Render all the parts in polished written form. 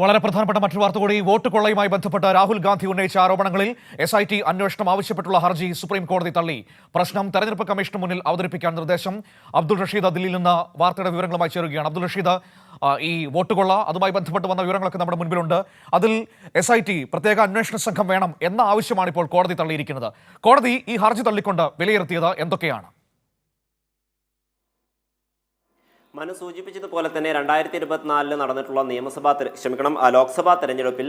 വളരെ പ്രധാനപ്പെട്ട മറ്റൊരു വാർത്ത കൂടി. വോട്ട് കൊള്ളയുമായി ബന്ധപ്പെട്ട് രാഹുൽ ഗാന്ധി ഉന്നയിച്ച ആരോപണങ്ങളിൽ SIT അന്വേഷണം ആവശ്യപ്പെട്ടുള്ള ഹർജി സുപ്രീം കോടതി തള്ളി. പ്രശ്നം തെരഞ്ഞെടുപ്പ് കമ്മീഷന് മുന്നിൽ അവതരിപ്പിക്കാൻ നിർദ്ദേശം. അബ്ദുൾ റഷീദ് ദില്ലിയിൽ നിന്ന് വാർത്തയുടെ വിവരങ്ങളുമായി ചേരുകയാണ്. അബ്ദുൾ റഷീദ്, ഈ വോട്ട് കൊള്ള അതുമായി ബന്ധപ്പെട്ട് വന്ന വിവരങ്ങളൊക്കെ നമ്മുടെ മുൻപിലുണ്ട്. അതിൽ SIT പ്രത്യേക അന്വേഷണ സംഘം വേണം എന്ന ആവശ്യമാണ് ഇപ്പോൾ കോടതി തള്ളിയിരിക്കുന്നത്. കോടതി ഈ ഹർജി തള്ളിക്കൊണ്ട് വിലയിരുത്തിയത് എന്തൊക്കെയാണ്? മനു സൂചിപ്പിച്ചതുപോലെ തന്നെ 2024 നടന്നിട്ടുള്ള ലോക്സഭാ തെരഞ്ഞെടുപ്പിൽ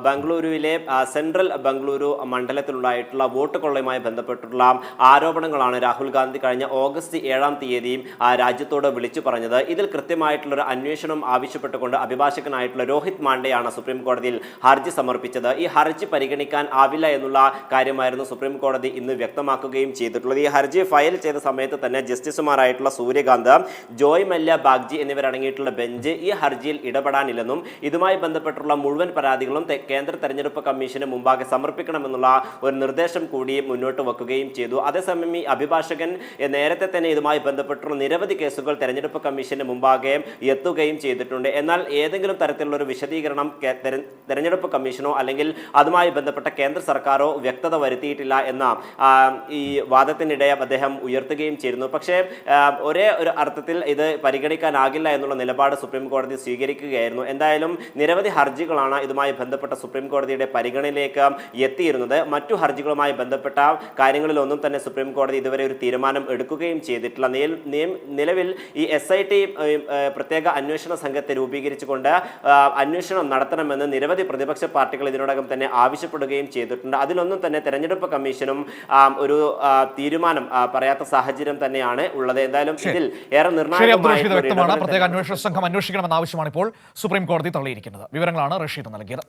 ബംഗളൂരുവിലെ സെൻട്രൽ ബംഗളൂരു മണ്ഡലത്തിലുണ്ടായിട്ടുള്ള വോട്ട് കൊള്ളയുമായി ബന്ധപ്പെട്ടുള്ള ആരോപണങ്ങളാണ് രാഹുൽ ഗാന്ധി കഴിഞ്ഞ ഓഗസ്റ്റ് 7-ാം തീയതി രാജ്യത്തോട് വിളിച്ചു പറഞ്ഞത്. ഇതിൽ കൃത്യമായിട്ടുള്ളൊരു അന്വേഷണം ആവശ്യപ്പെട്ടുകൊണ്ട് അഭിഭാഷകനായിട്ടുള്ള രോഹിത് മാണ്ഡെയാണ് സുപ്രീം കോടതിയിൽ ഹർജി സമർപ്പിച്ചത്. ഈ ഹർജി പരിഗണിക്കാൻ ആവില്ല എന്നുള്ള കാര്യമായിരുന്നു സുപ്രീം കോടതി ഇന്ന് വ്യക്തമാക്കുകയും ചെയ്തിട്ടുള്ളത്. ഈ ഹർജി ഫയൽ ചെയ്ത സമയത്ത് തന്നെ ജസ്റ്റിസുമാരായിട്ടുള്ള സൂര്യകാന്ത്, ജോയ് മല്യ ബാഗ്ജി എന്നിവരടങ്ങിയിട്ടുള്ള ബെഞ്ച് ഈ ഹർജിയിൽ ഇടപെടാനില്ലെന്നും ഇതുമായി ബന്ധപ്പെട്ടുള്ള മുഴുവൻ പരാതികളും കേന്ദ്ര തെരഞ്ഞെടുപ്പ് കമ്മീഷന് മുമ്പാകെ സമർപ്പിക്കണമെന്നുള്ള ഒരു നിർദ്ദേശം കൂടി മുന്നോട്ട് വെക്കുകയും ചെയ്തു. അതേസമയം ഈ അഭിഭാഷകൻ നേരത്തെ തന്നെ ഇതുമായി ബന്ധപ്പെട്ടുള്ള നിരവധി കേസുകൾ തെരഞ്ഞെടുപ്പ് കമ്മീഷന് മുമ്പാകെ എത്തുകയും ചെയ്തിട്ടുണ്ട്. എന്നാൽ ഏതെങ്കിലും തരത്തിലുള്ള ഒരു വിശദീകരണം തെരഞ്ഞെടുപ്പ് കമ്മീഷനോ അല്ലെങ്കിൽ അതുമായി ബന്ധപ്പെട്ട കേന്ദ്ര സർക്കാരോ വ്യക്തത വരുത്തിയിട്ടില്ല എന്ന ഈ വാദത്തിനിടെ അദ്ദേഹം ഉയർത്തുകയും ചെയ്തിരുന്നു. പക്ഷേ ഒരേ ഒരു അർത്ഥത്തിൽ ഇത് പരിഗണിക്കാനാകില്ല എന്നുള്ള നിലപാട് സുപ്രീം കോടതി സ്വീകരിക്കുകയായിരുന്നു. എന്തായാലും നിരവധി ഹർജികളാണ് ഇതുമായി ബന്ധപ്പെട്ട സുപ്രീം കോടതിയുടെ പരിഗണനയിലേക്ക് എത്തിയിരുന്നത്. മറ്റു ഹർജികളുമായി ബന്ധപ്പെട്ട കാര്യങ്ങളിലൊന്നും തന്നെ സുപ്രീം കോടതി ഇതുവരെ ഒരു തീരുമാനം എടുക്കുകയും ചെയ്തിട്ടില്ല. നിലവിൽ ഈ SIT പ്രത്യേക അന്വേഷണ സംഘത്തെ രൂപീകരിച്ചുകൊണ്ട് അന്വേഷണം നടത്തണമെന്ന് നിരവധി പ്രതിപക്ഷ പാർട്ടികൾ ഇതിനോടകം തന്നെ ആവശ്യപ്പെടുകയും ചെയ്തിട്ടുണ്ട്. അതിലൊന്നും തന്നെ തെരഞ്ഞെടുപ്പ് കമ്മീഷനും ഒരു തീരുമാനം പറയാത്ത സാഹചര്യം തന്നെയാണ് ഉള്ളത്. എന്തായാലും ഇതിൽ ഏറെ നിർണായക വ്യക്തമാണ്. പ്രത്യേക അന്വേഷണ സംഘം അന്വേഷിക്കണമെന്ന ആവശ്യമാണ് ഇപ്പോൾ സുപ്രീം കോടതി തള്ളിയിരിക്കുന്നത്. വിവരങ്ങളാണ് റഷീദ് നൽകിയത്.